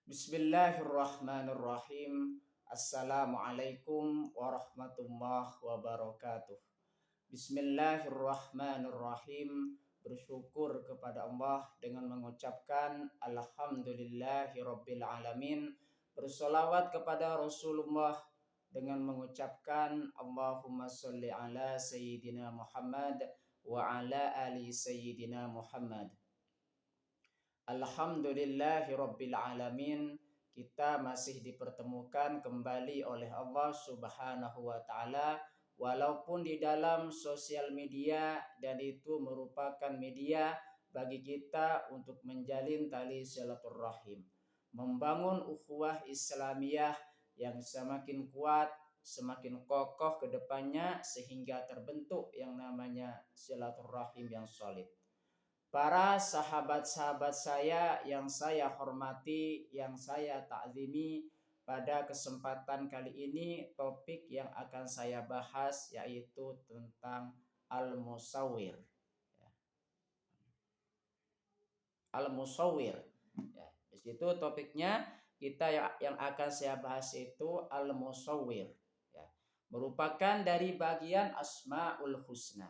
Bismillahirrahmanirrahim. Assalamualaikum warahmatullahi wabarakatuh. Bismillahirrahmanirrahim. Bersyukur kepada Allah dengan mengucapkan Alhamdulillahirabbil alamin. Bersolawat kepada Rasulullah dengan mengucapkan Allahumma sholli ala Sayyidina Muhammad wa ala ali Sayyidina Muhammad. Alhamdulillahirabbil alamin. Kita masih dipertemukan kembali oleh Allah Subhanahu wa taala walaupun di dalam sosial media, dan itu merupakan media bagi kita untuk menjalin tali silaturahim, membangun ukhuwah Islamiyah yang semakin kuat, semakin kokoh ke depannya sehingga terbentuk yang namanya silaturahim yang solid. Para sahabat-sahabat saya yang saya hormati, yang saya takzimi, pada kesempatan kali ini topik yang akan saya bahas yaitu tentang al-musawwir. Al-musawwir. Ya, di situ topiknya kita yang akan saya bahas itu al-musawwir. Ya, merupakan dari bagian Asmaul Husna.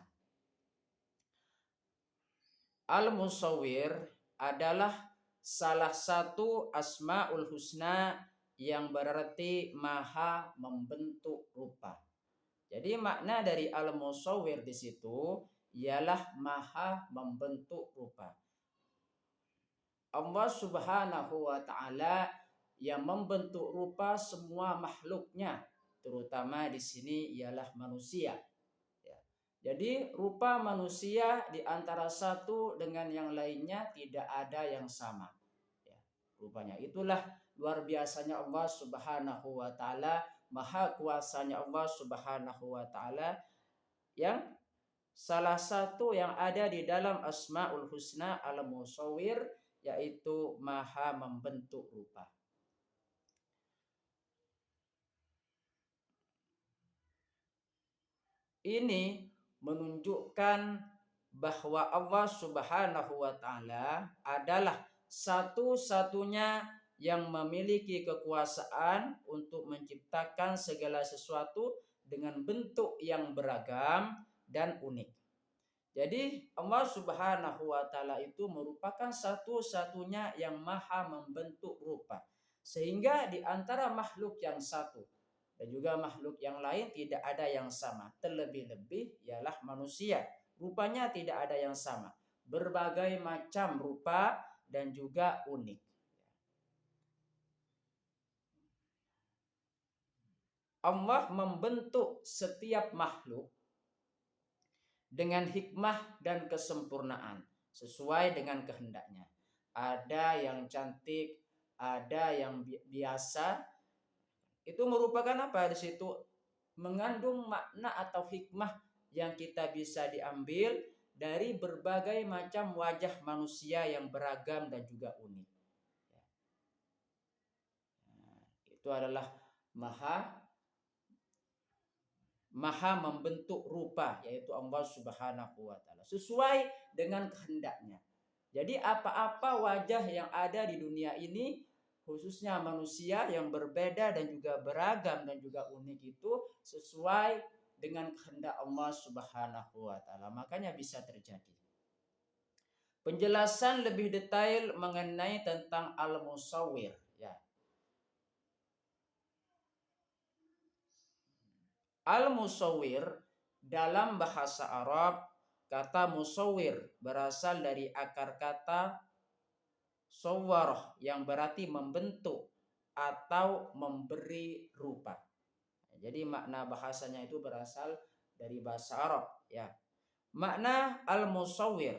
Al-Musawwir adalah salah satu Asmaul Husna yang berarti maha membentuk rupa. Jadi makna dari Al-Musawwir di situ ialah maha membentuk rupa. Allah Subhanahu wa taala yang membentuk rupa semua makhluknya, terutama di sini ialah manusia. Jadi rupa manusia di antara satu dengan yang lainnya tidak ada yang sama. Ya, rupanya itulah luar biasanya Allah Subhanahu wa taala, maha kuasanya Allah Subhanahu wa taala, yang salah satu yang ada di dalam Asmaul Husna Al-Musawwir yaitu maha membentuk rupa. Ini menunjukkan bahwa Allah Subhanahu wa taala adalah satu-satunya yang memiliki kekuasaan untuk menciptakan segala sesuatu dengan bentuk yang beragam dan unik. Jadi Allah Subhanahu wa taala itu merupakan satu-satunya yang maha membentuk rupa. Sehingga di antara makhluk yang satu dan juga makhluk yang lain tidak ada yang sama. Terlebih-lebih ialah manusia. Rupanya tidak ada yang sama. Berbagai macam rupa dan juga unik. Allah membentuk setiap makhluk dengan hikmah dan kesempurnaan sesuai dengan kehendaknya. Ada yang cantik, ada yang biasa. Itu merupakan apa di situ? Mengandung makna atau hikmah yang kita bisa diambil dari berbagai macam wajah manusia yang beragam dan juga unik. Itu adalah maha membentuk rupa, yaitu Allah Subhanahu wa taala sesuai dengan kehendaknya. Jadi apa-apa wajah yang ada di dunia ini, khususnya manusia yang berbeda dan juga beragam dan juga unik, itu sesuai dengan kehendak Allah Subhanahu wa taala. Makanya bisa terjadi. Penjelasan lebih detail mengenai tentang al-musawwir, ya. Al-musawwir dalam bahasa Arab, kata musawwir berasal dari akar kata sawwarah yang berarti membentuk atau memberi rupa. Jadi makna bahasanya itu berasal dari bahasa Arab, ya. Makna al-musawwir.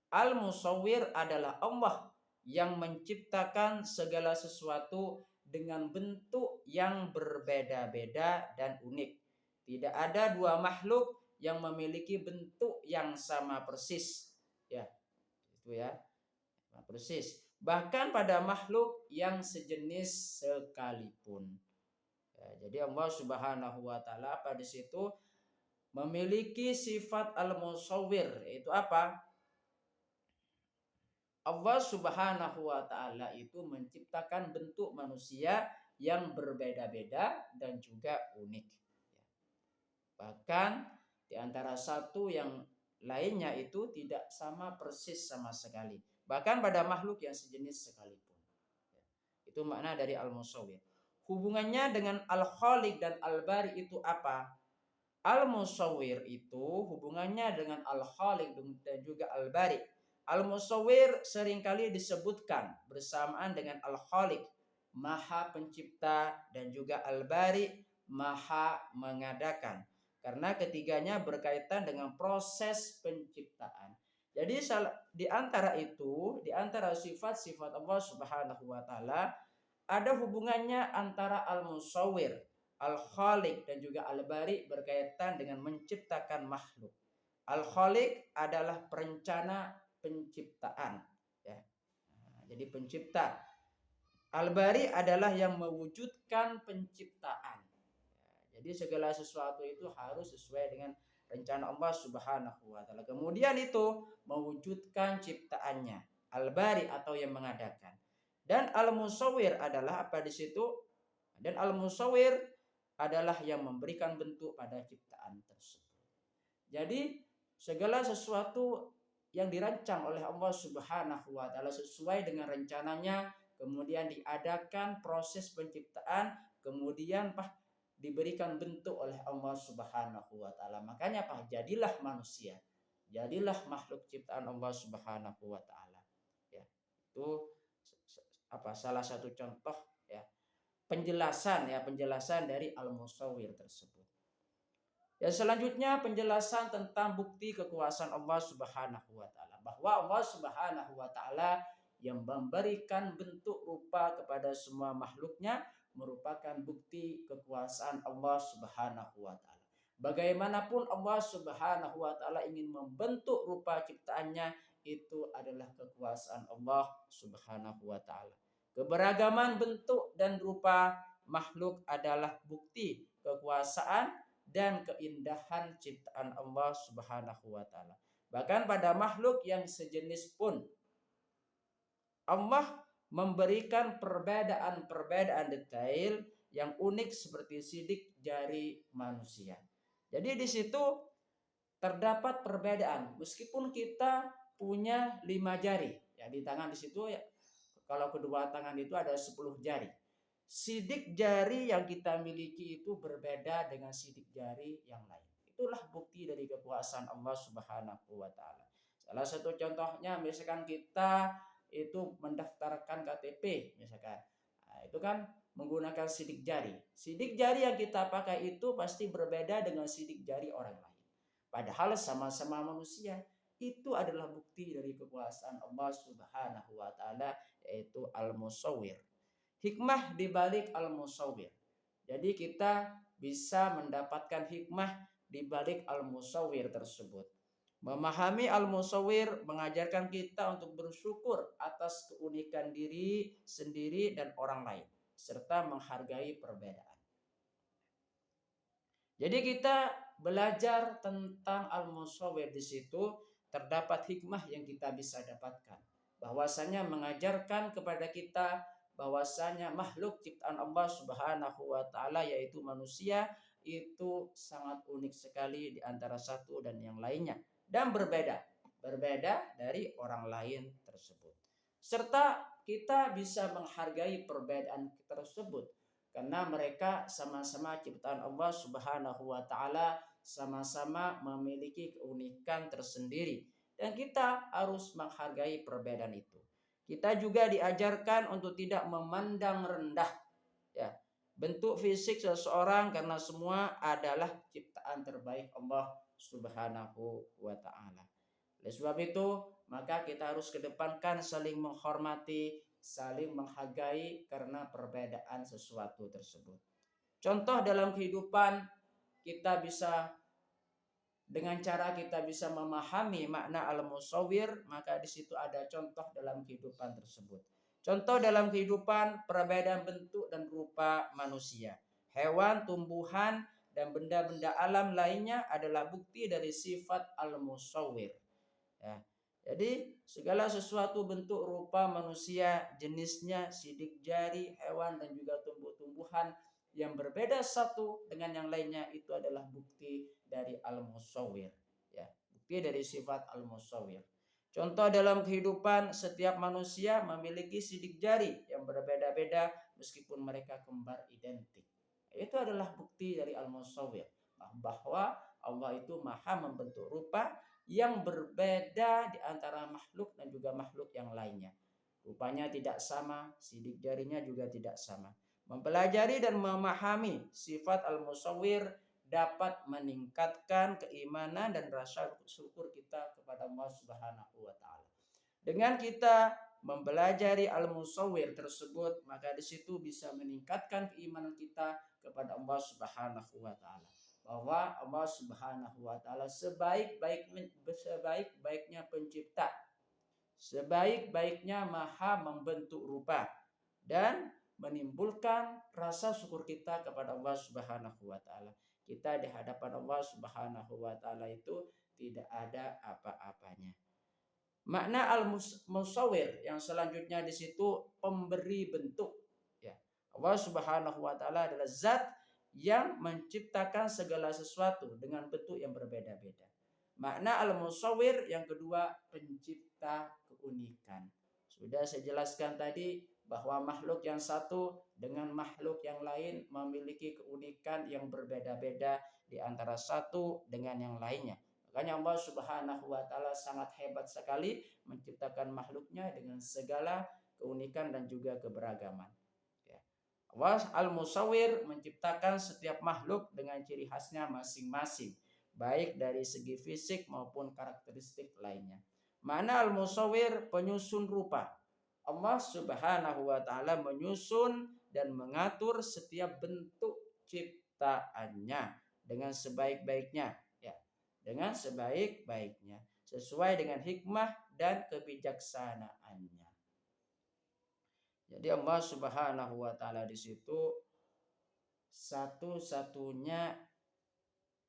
Al-musawwir adalah Allah yang menciptakan segala sesuatu dengan bentuk yang berbeda-beda dan unik. Tidak ada dua makhluk yang memiliki bentuk yang sama persis. Ya, itu ya. Persis. Bahkan pada makhluk yang sejenis sekalipun. Ya, jadi Allah Subhanahu wa taala pada situ memiliki sifat al-musawwir, itu apa? Allah Subhanahu wa taala itu menciptakan bentuk manusia yang berbeda-beda dan juga unik. Bahkan di antara satu yang lainnya itu tidak sama persis sama sekali. Bahkan pada makhluk yang sejenis sekalipun. Itu makna dari al-musawwir. Hubungannya dengan al-khaliq dan al-bari itu apa? Al-musawwir itu hubungannya dengan al-khaliq dan juga al-bari. Al-musawwir seringkali disebutkan bersamaan dengan al-khaliq, maha pencipta, dan juga al-bari, maha mengadakan. Karena ketiganya berkaitan dengan proses penciptaan. Jadi di antara itu, di antara sifat-sifat Allah Subhanahu wa taala ada hubungannya antara al-musawwir, al-khaliq dan juga al-bari berkaitan dengan menciptakan makhluk. Al-khaliq adalah perencana penciptaan, ya. Jadi pencipta. Al-bari adalah yang mewujudkan penciptaan. Jadi segala sesuatu itu harus sesuai dengan rencana Allah Subhanahu wa taala. Kemudian itu mewujudkan ciptaannya. Al-bari atau yang mengadakan. Dan al-musawwir adalah apa di situ? Dan al-musawwir adalah yang memberikan bentuk pada ciptaan tersebut. Jadi segala sesuatu yang dirancang oleh Allah Subhanahu wa taala sesuai dengan rencananya, kemudian diadakan proses penciptaan, kemudian diberikan bentuk oleh Allah Subhanahu wa taala. Makanya jadilah manusia. Jadilah makhluk ciptaan Allah Subhanahu wa taala. Ya. Itu salah satu contoh ya penjelasan dari al-musawwir tersebut. Ya, selanjutnya penjelasan tentang bukti kekuasaan Allah Subhanahu wa taala, bahwa Allah Subhanahu wa taala yang memberikan bentuk rupa kepada semua makhluknya merupakan bukti kekuasaan Allah Subhanahu wa taala. Bagaimanapun Allah Subhanahu wa taala ingin membentuk rupa ciptaannya, itu adalah kekuasaan Allah Subhanahu wa taala. Keberagaman bentuk dan rupa makhluk adalah bukti kekuasaan dan keindahan ciptaan Allah Subhanahu wa taala. Bahkan pada makhluk yang sejenis pun Allah memberikan perbedaan-perbedaan detail yang unik seperti sidik jari manusia. Jadi di situ terdapat perbedaan meskipun kita punya 5 jari. Ya, di tangan di situ ya, kalau kedua tangan itu ada 10 jari. Sidik jari yang kita miliki itu berbeda dengan sidik jari yang lain. Itulah bukti dari kekuasaan Allah Subhanahu wa taala. Salah satu contohnya misalkan kita itu mendaftarkan KTP misalkan. Nah, itu kan menggunakan sidik jari. Sidik jari yang kita pakai itu pasti berbeda dengan sidik jari orang lain. Padahal sama-sama manusia. Itu adalah bukti dari kekuasaan Allah Subhanahu wa taala, yaitu al-musawwir. Hikmah di balik al-musawwir. Jadi kita bisa mendapatkan hikmah di balik al-musawwir tersebut. Memahami al-musawwir mengajarkan kita untuk bersyukur atas keunikan diri sendiri dan orang lain, serta menghargai perbedaan. Jadi kita belajar tentang al-musawwir di situ terdapat hikmah yang kita bisa dapatkan. Bahwasanya mengajarkan kepada kita bahwasanya makhluk ciptaan Allah Subhanahu wa taala yaitu manusia itu sangat unik sekali di antara satu dan yang lainnya dan berbeda dari orang lain tersebut. Serta kita bisa menghargai perbedaan tersebut karena mereka sama-sama ciptaan Allah Subhanahu wa taala, sama-sama memiliki keunikan tersendiri dan kita harus menghargai perbedaan itu. Kita juga diajarkan untuk tidak memandang rendah ya bentuk fisik seseorang karena semua adalah ciptaan terbaik Allah Subhanahu wa taala. Oleh sebab itu, maka kita harus kedepankan saling menghormati, saling menghargai karena perbedaan sesuatu tersebut. Contoh dalam kehidupan kita bisa dengan cara kita bisa memahami makna al-musawwir, maka di situ ada contoh dalam kehidupan tersebut. Contoh dalam kehidupan perbedaan bentuk dan rupa manusia, hewan, tumbuhan, dan benda-benda alam lainnya adalah bukti dari sifat al-musawwir. Ya. Jadi segala sesuatu bentuk rupa manusia, jenisnya, sidik jari, hewan dan juga tumbuh-tumbuhan yang berbeda satu dengan yang lainnya itu adalah bukti dari al-musawwir. Ya, bukti dari sifat al-musawwir. Contoh dalam kehidupan setiap manusia memiliki sidik jari yang berbeda-beda meskipun mereka kembar identik. Itu adalah bukti dari al-musawwir bahwa Allah itu maha membentuk rupa yang berbeda di antara makhluk dan juga makhluk yang lainnya. Rupanya tidak sama, sidik jarinya juga tidak sama. Mempelajari dan memahami sifat al-musawwir dapat meningkatkan keimanan dan rasa syukur kita kepada Allah Subhanahu wa taala. Dengan kita mempelajari al-musawwir tersebut, maka di situ bisa meningkatkan keimanan kita kepada Allah Subhanahu wa taala. Bahwa Allah Subhanahu wa taala sebaik-baiknya pencipta, sebaik-baiknya maha membentuk rupa dan menimbulkan rasa syukur kita kepada Allah Subhanahu wa taala. Kita di hadapan Allah Subhanahu wa taala itu tidak ada apa-apanya. Makna al-musawwir yang selanjutnya di situ pemberi bentuk. Ya. Allah Subhanahu wa taala adalah zat yang menciptakan segala sesuatu dengan bentuk yang berbeda-beda. Makna al-musawwir yang kedua pencipta keunikan. Sudah saya jelaskan tadi bahwa makhluk yang satu dengan makhluk yang lain memiliki keunikan yang berbeda-beda di antara satu dengan yang lainnya. Makanya Allah Subhanahu wa taala sangat hebat sekali menciptakan makhluknya dengan segala keunikan dan juga keberagaman. Ya. Allah Al-Musawwir menciptakan setiap makhluk dengan ciri khasnya masing-masing, baik dari segi fisik maupun karakteristik lainnya. Mana Al-Musawwir penyusun rupa. Allah Subhanahu wa taala menyusun dan mengatur setiap bentuk ciptaannya dengan sebaik-baiknya, dengan sebaik-baiknya sesuai dengan hikmah dan kebijaksanaannya. Jadi Allah Subhanahu wa taala di situ satu-satunya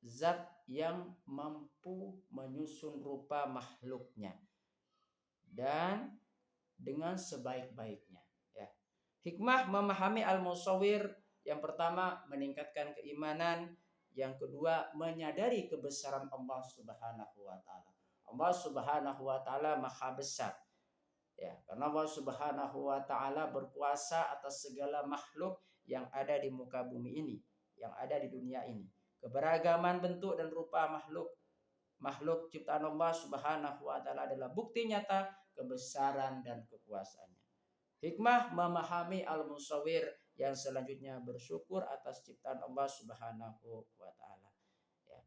zat yang mampu menyusun rupa makhluknya dan dengan sebaik-baiknya, ya. Hikmah memahami al-musawwir yang pertama meningkatkan keimanan, yang kedua menyadari kebesaran Allah Subhanahu wa taala. Allah Subhanahu wa taala maha besar. Ya, karena Allah Subhanahu wa taala berkuasa atas segala makhluk yang ada di muka bumi ini, yang ada di dunia ini. Keberagaman bentuk dan rupa makhluk ciptaan Allah Subhanahu wa taala adalah bukti nyata kebesaran dan kekuasaannya. Hikmah memahami al-musawwir yang selanjutnya bersyukur atas ciptaan Allah Subhanahu wa taala. Ya.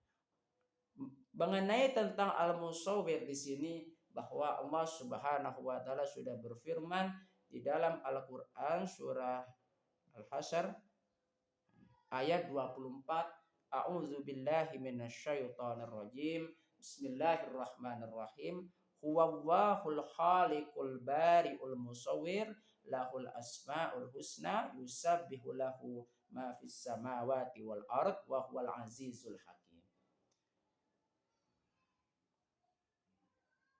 Mengenai tentang al-musawwir di sini bahwa Allah Subhanahu wa taala sudah berfirman di dalam Al-Qur'an surah Al-Hasyr ayat 24, A'udzu billahi minasyaitonir rajim. Bismillahirrahmanirrahim. Huwallahul khaliqul bari'ul musawwir lahul asmaul husna yusabbihu lahu ma fis samawati wal ard wa huwal azizul hakim.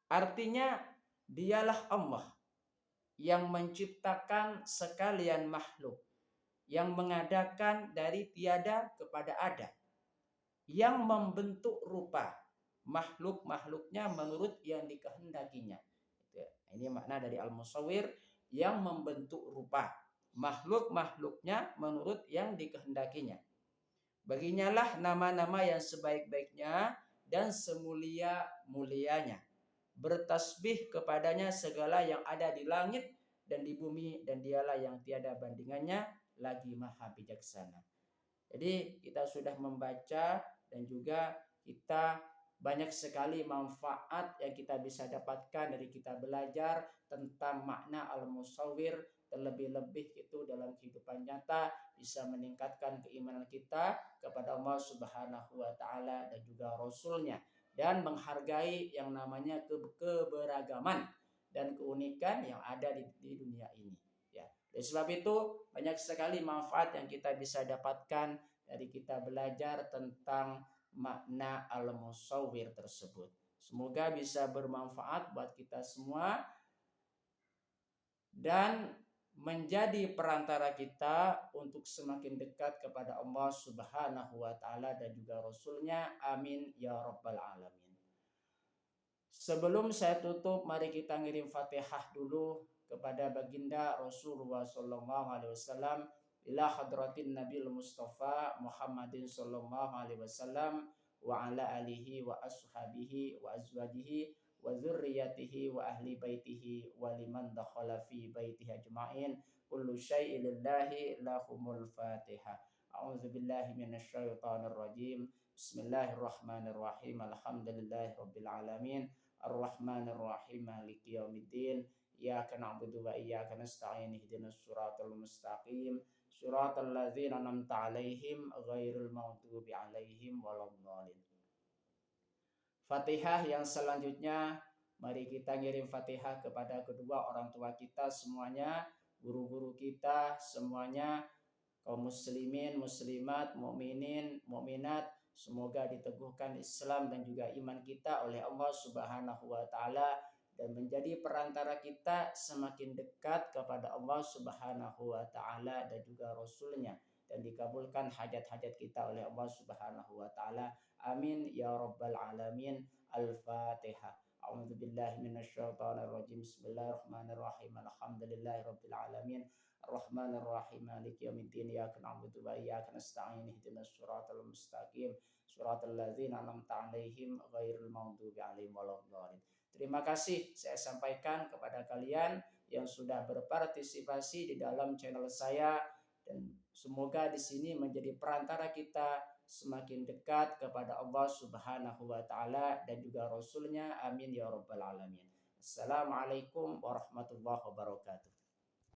Artinya dialah Allah yang menciptakan sekalian makhluk, yang mengadakan dari tiada kepada ada, yang membentuk rupa makhluk-makhluknya menurut yang dikehendakinya. Ini makna dari al-musawwir, yang membentuk rupa makhluk-makhluknya menurut yang dikehendakinya. Baginyalah nama-nama yang sebaik-baiknya dan semulia-mulianya. Bertasbih kepadanya segala yang ada di langit dan di bumi, dan dialah yang tiada bandingannya lagi maha bijaksana. Jadi kita sudah membaca dan juga kita banyak sekali manfaat yang kita bisa dapatkan dari kita belajar tentang makna al-musawwir, terlebih-lebih itu dalam kehidupan nyata bisa meningkatkan keimanan kita kepada Allah Subhanahu wa taala dan juga Rasulnya, dan menghargai yang namanya keberagaman dan keunikan yang ada di dunia ini. Ya. Oleh sebab itu banyak sekali manfaat yang kita bisa dapatkan dari kita belajar tentang makna al-musawwir tersebut. Semoga bisa bermanfaat buat kita semua dan menjadi perantara kita untuk semakin dekat kepada Allah Subhanahu wa taala dan juga Rasulnya. Amin ya rabbal alamin. Sebelum saya tutup, mari kita ngirim Fatihah dulu kepada baginda Rasulullah sallallahu alaihi wasallam, ila hadratin Nabil Mustafa Muhammadin sallallahu alaihi wasallam wa ala alihi wa ashabihi wa azwajihi wa dzurriyyatihi wa ahli baitihi wa liman dakhala fi baitihi ajmain. Kullu syai'in lillahi lahumul Fatihah. A'udzu billahi minasy syaithanir rajim. Bismillahirrahmanirrahim. Alhamdulillahirabbil alamin. Ar-Rahmanir Rahim Maliki Yaumiddin. Iyyaka na'budu wa iyyaka nasta'in. Ihdinas siratal mustaqim. Siratal ladzina an'amta 'alaihim ghairil maghdubi 'alaihim waladdallin. Fatihah yang selanjutnya, mari kita ngirim Fatihah kepada kedua orang tua kita semuanya, guru-guru kita semuanya, kaum muslimin, muslimat, mukminin, mukminat. Semoga diteguhkan Islam dan juga iman kita oleh Allah Subhanahu wa taala dan menjadi perantara kita semakin dekat kepada Allah Subhanahu wa taala dan juga Rasulnya, dan dikabulkan hajat-hajat kita oleh Allah Subhanahu wa taala. Amin ya rabbal alamin. Al-Fatihah. A'udzu billahi minasyaitonir rajim. Bismillahirrahmanirrahim. Alhamdulillahirabbil alamin. Ar-Rahmanir Rahim Maliki Yaumiddin. Iyyaka na'budu wa iyyaka nasta'in. Ihdinas siratal mustaqim. Siratal ladzina an'amta 'alaihim ghairil maghdubi 'alaihim waladdallin. Terima kasih saya sampaikan kepada kalian yang sudah berpartisipasi di dalam channel saya, dan semoga di sini menjadi perantara kita semakin dekat kepada Allah Subhanahu wa taala dan juga Rasulnya. Amin ya rabbal alamin. Assalamualaikum warahmatullahi wabarakatuh.